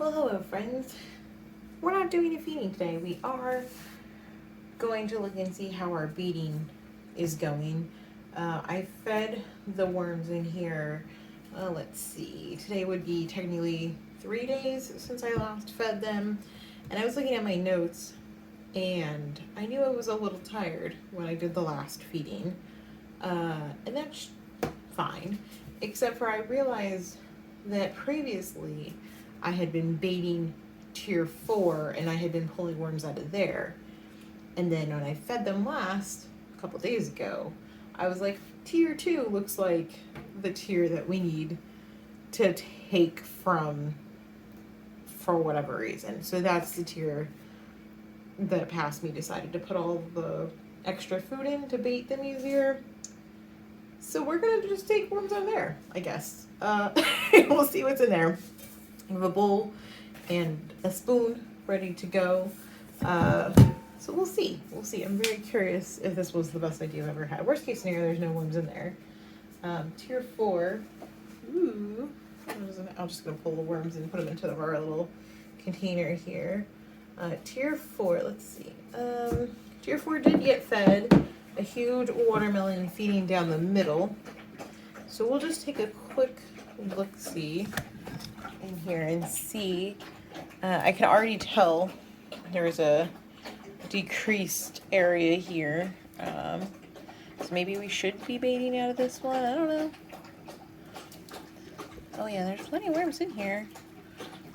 Well, hello friends. We're not doing a feeding today. We are going to look and see how our beating is going. I fed the worms in here, let's see, today would be technically 3 days since I last fed them. And I was looking at my notes and I knew I was a little tired when I did the last feeding. And that's fine, except for I realized that previously I had been baiting tier 4 and I had been pulling worms out of there. And then when I fed them last, a couple days ago, I was like, tier 2 looks like the tier that we need to take from for whatever reason. So that's the tier that past me decided to put all the extra food in to bait them easier. So we're gonna just take worms out of there, I guess. We'll see what's in there. I have a bowl and a spoon ready to go. So we'll see. We'll see. I'm very curious if this was the best idea I've ever had. Worst case scenario, there's no worms in there. Tier 4. Ooh. I'm just gonna pull the worms and put them into our little container here. Tier 4. Let's see. Tier 4 did get fed a huge watermelon feeding down the middle. So we'll just take a quick look-see in here and see. I can already tell there's a decreased area here. So maybe we should be baiting out of this one. I don't know. Oh yeah, there's plenty of worms in here.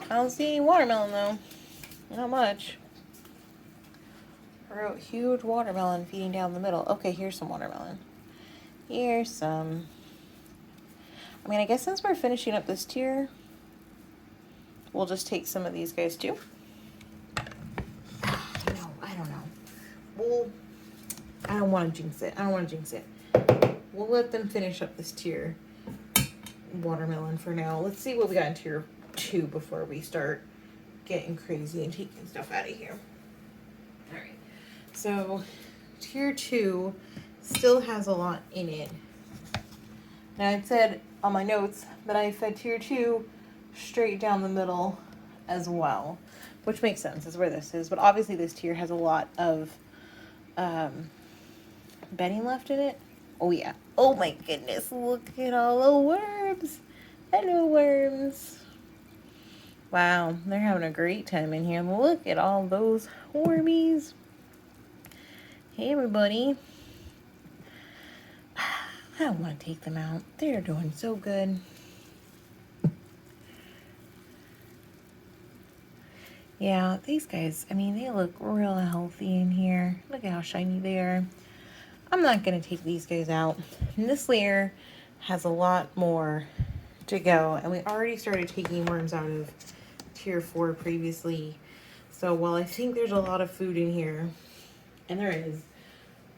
I don't see any watermelon though. Not much. Huge watermelon feeding down the middle. Okay, here's some watermelon. Here's some. I mean, I guess since we're finishing up this tier, we'll just take some of these guys too. I don't know. I don't want to jinx it. We'll let them finish up this tier watermelon for now. Let's see what we got in tier 2 before we start getting crazy and taking stuff out of here. All right. So tier 2 still has a lot in it. Now it said on my notes that I fed tier 2 straight down the middle as well, which makes sense, is where this is. But obviously this tier has a lot of bedding left in it. Oh yeah. Oh my goodness, look at all the worms. Hello worms. Wow, they're having a great time in here. Look at all those wormies. Hey everybody. I don't want to take them out. They're doing so good. Yeah, these guys, I mean, they look real healthy in here. Look at how shiny they are. I'm not going to take these guys out. And this layer has a lot more to go. And we already started taking worms out of tier 4 previously. So while I think there's a lot of food in here, and there is,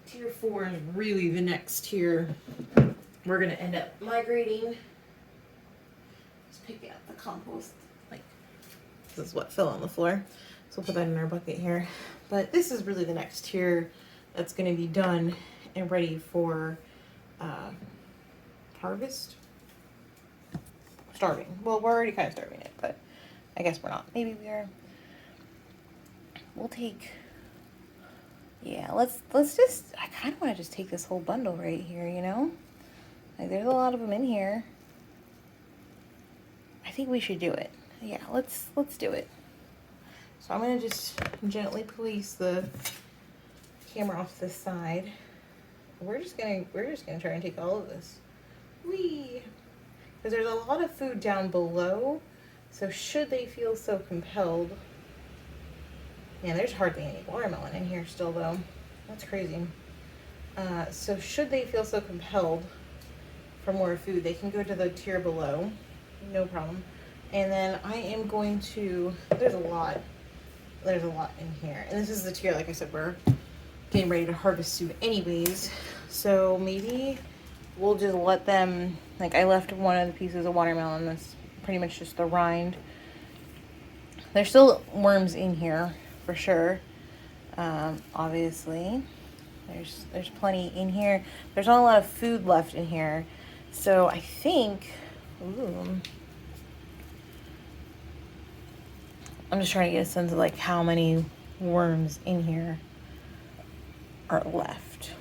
tier 4 is really the next tier we're going to end up migrating. Just picking up the compost. Like, this is what fell on the floor. So we'll put that in our bucket here. But this is really the next tier that's going to be done and ready for harvest. Starving. Well, we're already kind of starving it, but I guess we're not. Maybe we are. We'll take... Yeah, let's just... I kind of want to just take this whole bundle right here, you know? Like, there's a lot of them in here. I think we should do it. Yeah, let's do it. So I'm going to just gently place the camera off this side. We're just gonna try and take all of this. Whee! Because there's a lot of food down below, so should they feel so compelled. Yeah, there's hardly any watermelon in here still though. That's crazy. So should they feel so compelled for more food, they can go to the tier below. No problem. And then I am going to, there's a lot in here. And this is the tier, like I said, we're getting ready to harvest soon anyways. So maybe we'll just let them, like I left one of the pieces of watermelon that's pretty much just the rind. There's still worms in here for sure. Obviously there's plenty in here. There's not a lot of food left in here. So I think, ooh, I'm just trying to get a sense of like how many worms in here are left.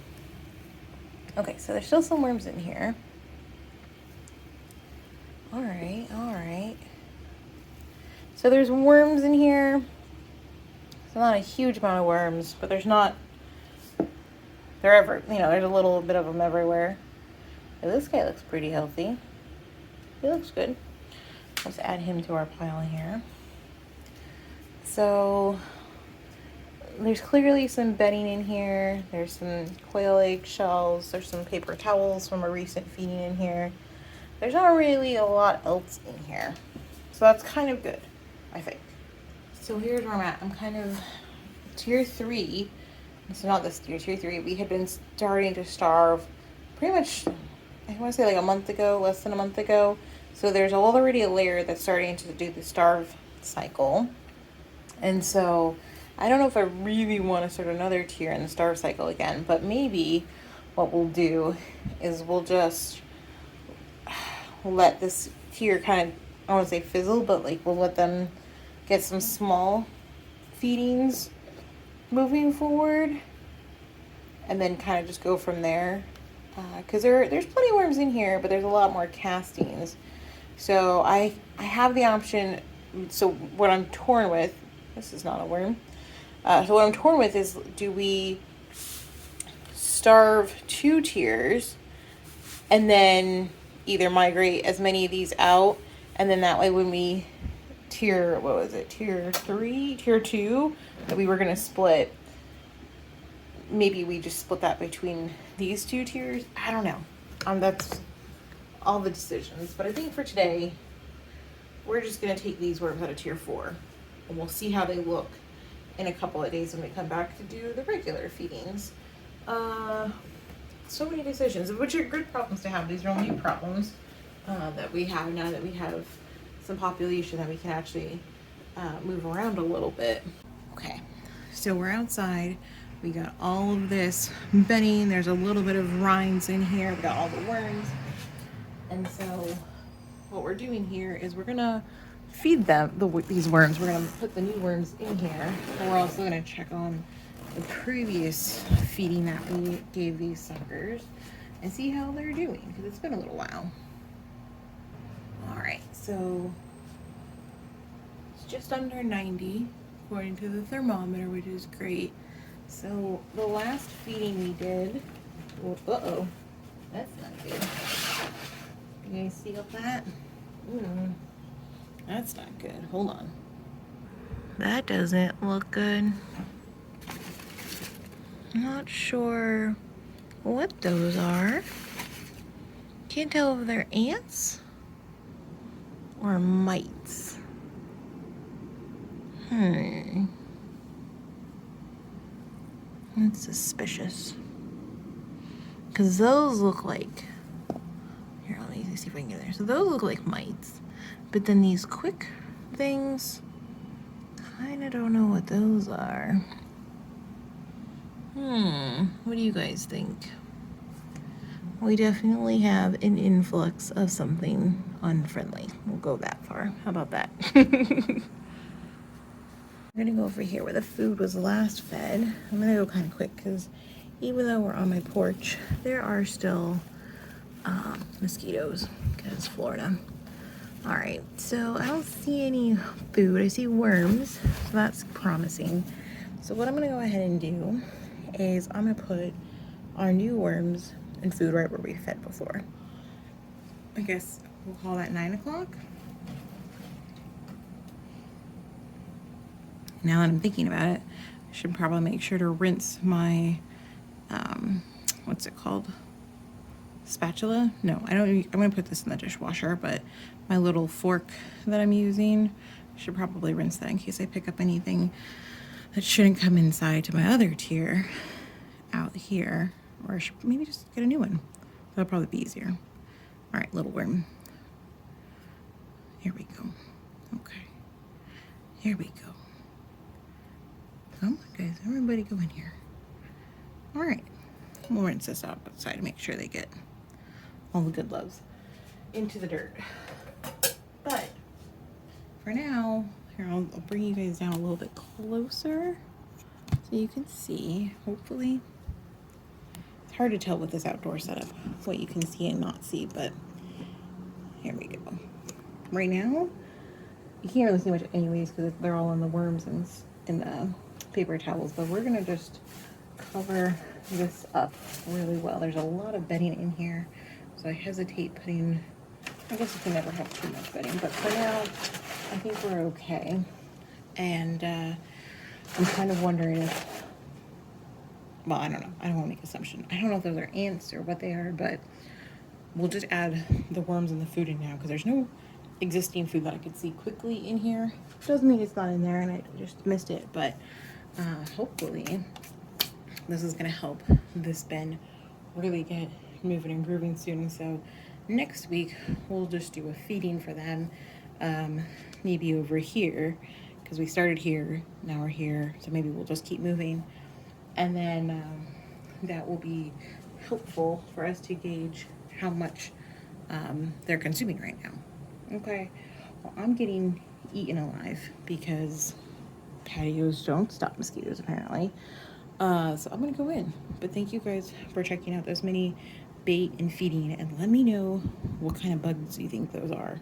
Okay, so there's still some worms in here. All right, all right. So there's worms in here. It's not a huge amount of worms, but there's not, they're ever, you know, there's a little bit of them everywhere. But this guy looks pretty healthy. He looks good. Let's add him to our pile here. So there's clearly some bedding in here. There's some quail egg shells. There's some paper towels from a recent feeding in here. There's not really a lot else in here. So that's kind of good, I think. So here's where I'm at. I'm kind of tier 3. So not this tier 3. We had been starting to starve pretty much, I want to say like a month ago, less than a month ago. So there's already a layer that's starting to do the starve cycle. And so I don't know if I really want to start another tier in the starve cycle again, but maybe what we'll do is we'll just let this tier kind of, I don't want to say fizzle, but like we'll let them get some small feedings moving forward and then kind of just go from there. Because there's plenty of worms in here, but there's a lot more castings. So I have the option. So what I'm torn with, this is not a worm. So what I'm torn with is, do we starve 2 tiers and then either migrate as many of these out, and then that way when we tier 2 that we were going to split, maybe we just split that between these 2 tiers. I don't know. That's all the decisions. But I think for today, we're just going to take these worms out of tier 4. And we'll see how they look in a couple of days when we come back to do the regular feedings. So many decisions, which are good problems to have. These are only problems that we have now that we have some population that we can actually move around a little bit. Okay, so we're outside. We got all of this bedding. There's a little bit of rinds in here. We got all the worms. And so what we're doing here is we're gonna feed them these worms. We're gonna put the new worms in here. And we're also gonna check on the previous feeding that we gave these suckers and see how they're doing, because it's been a little while. All right, so it's just under 90 according to the thermometer, which is great. So the last feeding we did, uh-oh, that's not good. You guys see that? That's not good. Hold on. That doesn't look good. Not sure what those are. Can't tell if they're ants or mites. That's suspicious. Because those look like, here, let me see if I can get there. So those look like mites. But then these quick things, kind of don't know what those are. What do you guys think? We definitely have an influx of something unfriendly. We'll go that far. How about that? I'm gonna go over here where the food was last fed. I'm gonna go kind of quick because even though we're on my porch, there are still mosquitoes because Florida. All right, so I don't see any food. I see worms, so that's promising. So what I'm gonna go ahead and do is I'm gonna put our new worms and food right where we fed before. I guess we'll call that 9 o'clock. Now that I'm thinking about it, I should probably make sure to rinse my, what's it called? Spatula? No, I don't, I'm gonna put this in the dishwasher, but my little fork that I'm using, I should probably rinse that in case I pick up anything that shouldn't come inside to my other tier out here. Or I should maybe just get a new one. That'll probably be easier. All right, little worm. Here we go. Okay. Here we go. Come on, guys. Everybody go in here. All right. We'll rinse this out outside to make sure they get all the good loves into the dirt. But for now, Here, I'll bring you guys down a little bit closer so you can see, hopefully. It's hard to tell with this outdoor setup what you can see and not see, but here we go. Right now, you can't really see much anyways because they're all in the worms and in the paper towels, but we're gonna just cover this up really well. There's a lot of bedding in here, so I hesitate putting, I guess you can never have too much bedding, but for now, I think we're okay. And I'm kind of wondering if, well, I don't know. I don't want to make assumption. I don't know if those are ants or what they are, but we'll just add the worms and the food in now because there's no existing food that I could see quickly in here. Doesn't mean it's not in there and I just missed it, but hopefully this is going to help this bin really get moving and grooving soon. So next week we'll just do a feeding for them, maybe over here because we started here, now we're here, so maybe we'll just keep moving, and then that will be helpful for us to gauge how much they're consuming right now. Okay, well, I'm getting eaten alive because patios don't stop mosquitoes apparently. So I'm gonna go in, but thank you guys for checking out those mini bait and feeding, and let me know what kind of bugs you think those are.